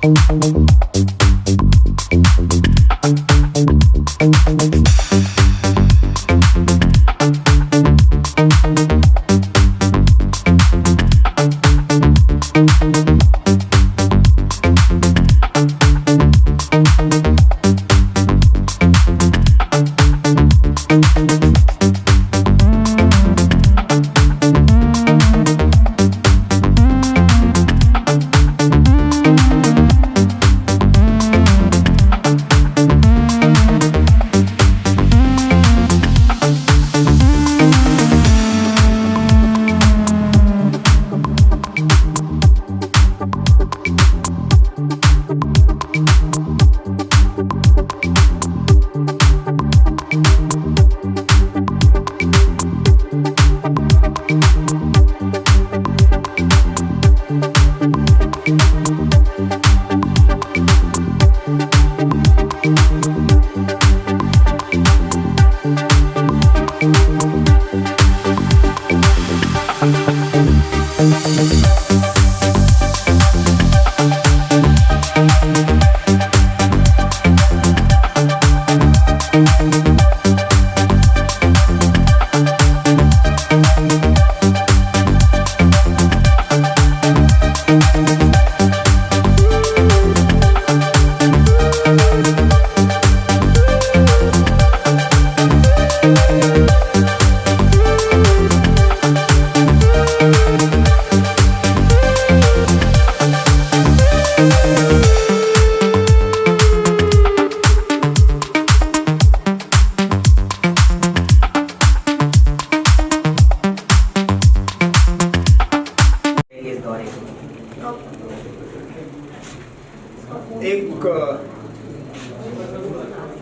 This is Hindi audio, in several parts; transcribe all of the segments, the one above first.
एक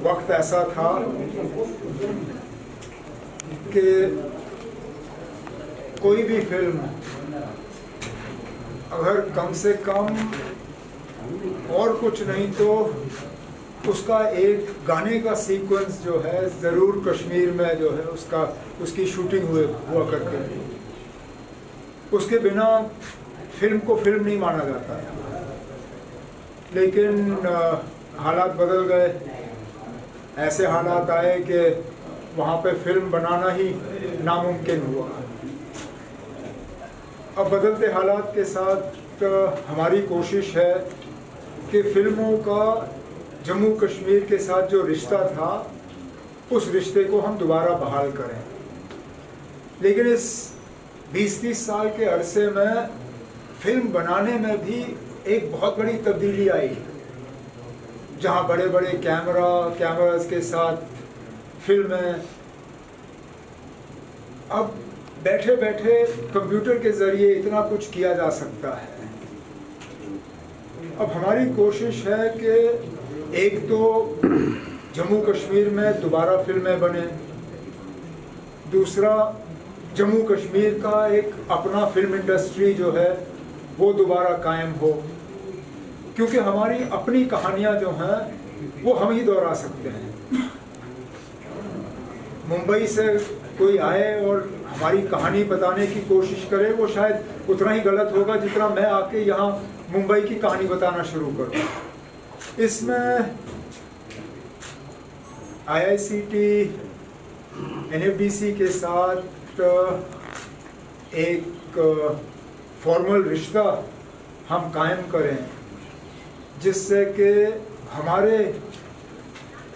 वक्त ऐसा था कि कोई भी फिल्म अगर कम से कम और कुछ नहीं तो उसका एक गाने का सीक्वेंस जो है ज़रूर कश्मीर में जो है उसकी शूटिंग हुआ करती थी। उसके बिना फिल्म को फिल्म नहीं माना जाता है। लेकिन हालात बदल गए, ऐसे हालात आए कि वहाँ पे फिल्म बनाना ही नामुमकिन हुआ। अब बदलते हालात के साथ हमारी कोशिश है कि फिल्मों का जम्मू कश्मीर के साथ जो रिश्ता था उस रिश्ते को हम दोबारा बहाल करें। लेकिन इस 20-30 साल के अरसे में फिल्म बनाने में भी एक बहुत बड़ी तब्दीली आई, जहाँ बड़े बड़े कैमरास के साथ फिल्में अब बैठे बैठे कंप्यूटर के ज़रिए इतना कुछ किया जा सकता है। अब हमारी कोशिश है कि एक तो जम्मू कश्मीर में दोबारा फिल्में बने, दूसरा जम्मू कश्मीर का एक अपना फिल्म इंडस्ट्री जो है वो दोबारा कायम हो, क्योंकि हमारी अपनी कहानियाँ जो हैं वो हम ही दोहरा सकते हैं। मुंबई से कोई आए और हमारी कहानी बताने की कोशिश करे, वो शायद उतना ही गलत होगा जितना मैं आके यहाँ मुंबई की कहानी बताना शुरू करूँ। इसमें IICT, NFDC के साथ एक फॉर्मल रिश्ता हम कायम करें, जिससे कि हमारे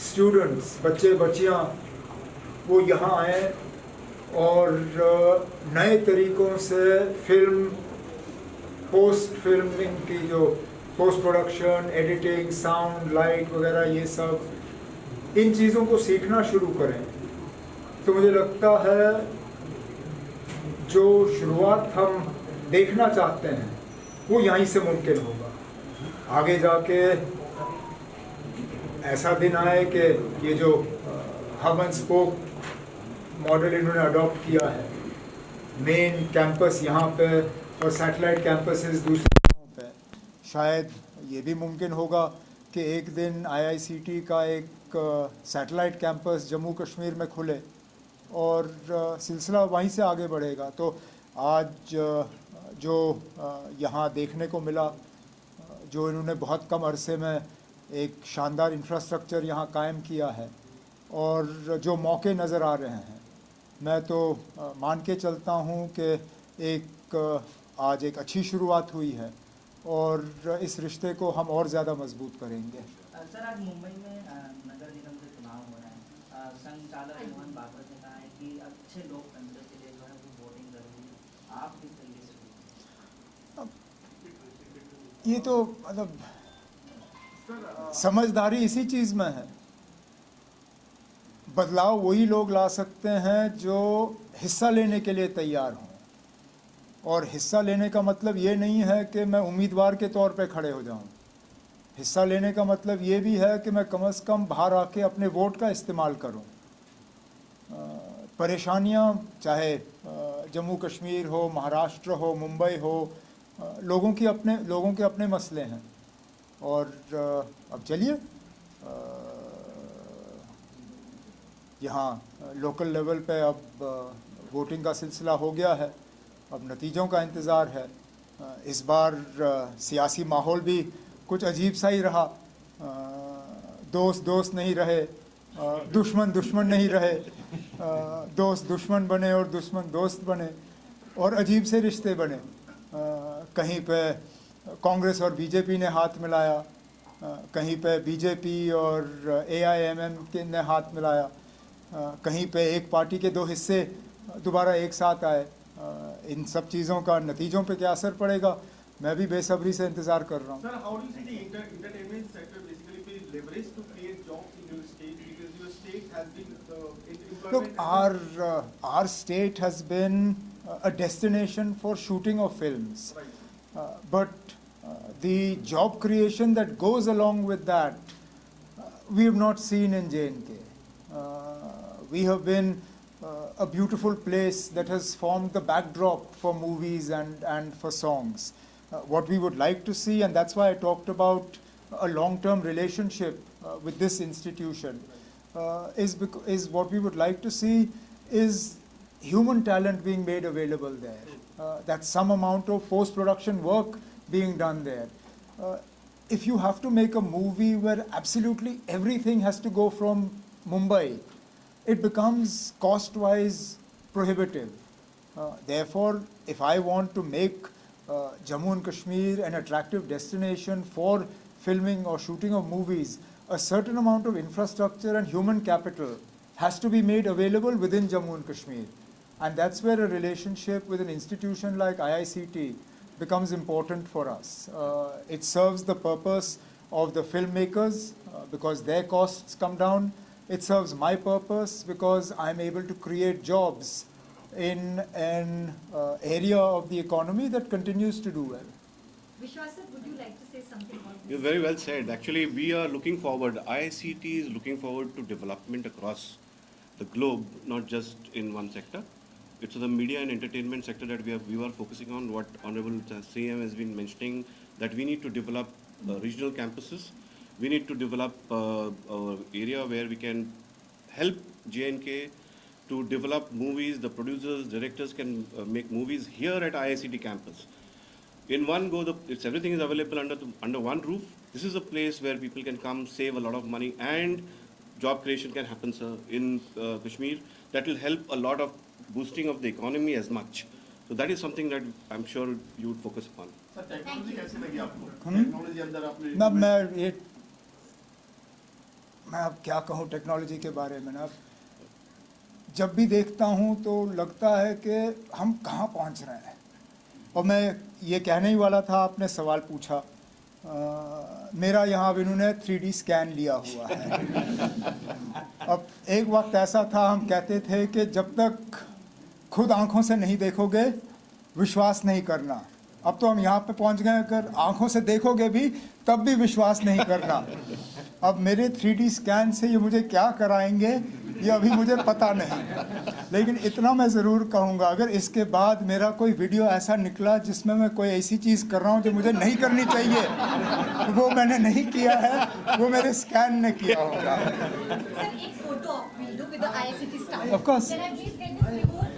स्टूडेंट्स, बच्चे बच्चियाँ वो यहाँ आएँ और नए तरीक़ों से फिल्म, पोस्ट फिल्मिंग की जो post production, editing, sound, light वगैरह ये सब, इन चीज़ों को सीखना शुरू करें। तो मुझे लगता है जो शुरुआत हम देखना चाहते हैं वो यहीं से मुमकिन होगा। आगे जाके ऐसा दिन आए कि ये जो हब एंड स्पोक मॉडल इन्होंने अडॉप्ट किया है, मेन कैंपस यहाँ पे और सैटेलाइट कैंपसेस दूसरे जगहों पे, शायद ये भी मुमकिन होगा कि एक दिन IICT का एक सैटेलाइट कैंपस जम्मू कश्मीर में खुले और सिलसिला वहीं से आगे बढ़ेगा। तो आज जो यहाँ देखने को मिला, जो इन्होंने बहुत कम अरसे में एक शानदार इंफ्रास्ट्रक्चर यहाँ कायम किया है और जो मौके नज़र आ रहे हैं, मैं तो मान के चलता हूँ कि आज एक अच्छी शुरुआत हुई है और इस रिश्ते को हम और ज़्यादा मजबूत करेंगे। सर, आज मुंबई में नगर निगम के चुनाव हो रहे हैं। संचालक मोहन भागवत ने कहा है कि अच्छे लोकतंत्र के लिए जो है वो वोटिंग जरूरी है। आप किस तरीके से? ये तो मतलब समझदारी इसी चीज़ में है। बदलाव वही लोग ला सकते हैं जो हिस्सा लेने के लिए तैयार हों, और हिस्सा लेने का मतलब ये नहीं है कि मैं उम्मीदवार के तौर पे खड़े हो जाऊं। हिस्सा लेने का मतलब ये भी है कि मैं कम से कम बाहर आके अपने वोट का इस्तेमाल करूं। परेशानियां चाहे जम्मू कश्मीर हो, महाराष्ट्र हो, मुंबई हो, लोगों के अपने मसले हैं। और अब चलिए, यहाँ लोकल लेवल पे अब वोटिंग का सिलसिला हो गया है, अब नतीजों का इंतज़ार है। इस बार सियासी माहौल भी कुछ अजीब सा ही रहा। दोस्त दोस्त नहीं रहे, दुश्मन दुश्मन नहीं रहे, दोस्त दुश्मन बने और दुश्मन दोस्त बने, और अजीब से रिश्ते बने। कहीं पे कांग्रेस और बीजेपी ने हाथ मिलाया, कहीं पे बीजेपी और AIMM ने हाथ मिलाया, कहीं पे एक पार्टी के दो हिस्से दोबारा एक साथ आए। इन सब चीज़ों का नतीजों पे क्या असर पड़ेगा, मैं भी बेसब्री से इंतज़ार कर रहा हूँ। Sir, how do you see the entertainment sector basically be leveraged to create jobs in your state, because your state has been employment? Look, our state has been a destination for shooting of films, Right. but the job creation that goes along with that, we have not seen in J&K. We have been a beautiful place that has formed the backdrop for movies and for songs. What we would like to see, and that's why I talked about a long-term relationship with this institution, is what we would like to see is human talent being made available there, that some amount of post-production work being done there. If you have to make a movie where absolutely everything has to go from Mumbai, it becomes cost-wise prohibitive. Therefore, if I want to make Jammu and Kashmir an attractive destination for filming or shooting of movies, a certain amount of infrastructure and human capital has to be made available within Jammu and Kashmir. And that's where a relationship with an institution like IICT becomes important for us. It serves the purpose of the filmmakers because their costs come down. It serves my purpose because I'm able to create jobs in an area of the economy that continues to do well. Vishwas sir, would you like to say something about this? You're very well said. Actually, we are looking forward. IICT is looking forward to development across the globe, not just in one sector. It's the media and entertainment sector that we are focusing on. What Honorable CM has been mentioning, that we need to develop regional campuses. We need to develop an area where we can help J&K to develop movies. The producers, directors can make movies here at IICT campus. In one go, everything is available under one roof. This is a place where people can come, save a lot of money, and job creation can happen, sir, in Kashmir. That will help a lot of boosting of the economy as much. So that is something that I'm sure you would focus upon. Sir, technology कैसे लगी आपको? Technology अंदर आपने ना मैं अब क्या कहूँ टेक्नोलॉजी के बारे में। ना जब भी देखता हूँ तो लगता है कि हम कहाँ पहुँच रहे हैं। और मैं ये कहने ही वाला था, आपने सवाल पूछा, मेरा यहाँ अब इन्होंने 3D स्कैन लिया हुआ है। अब एक वक्त ऐसा था, हम कहते थे कि जब तक खुद आँखों से नहीं देखोगे विश्वास नहीं करना। अब तो हम यहाँ पे पहुँच गए, अगर आँखों से देखोगे भी तब भी विश्वास नहीं करना। अब मेरे 3D स्कैन से ये मुझे क्या कराएंगे ये अभी मुझे पता नहीं, लेकिन इतना मैं ज़रूर कहूँगा, अगर इसके बाद मेरा कोई वीडियो ऐसा निकला जिसमें मैं कोई ऐसी चीज़ कर रहा हूँ जो मुझे नहीं करनी चाहिए, वो मैंने नहीं किया है, वो मेरे स्कैन ने किया होगा। Sir, एक photo we'll do with the IICT staff. Of course. Can I please get this before?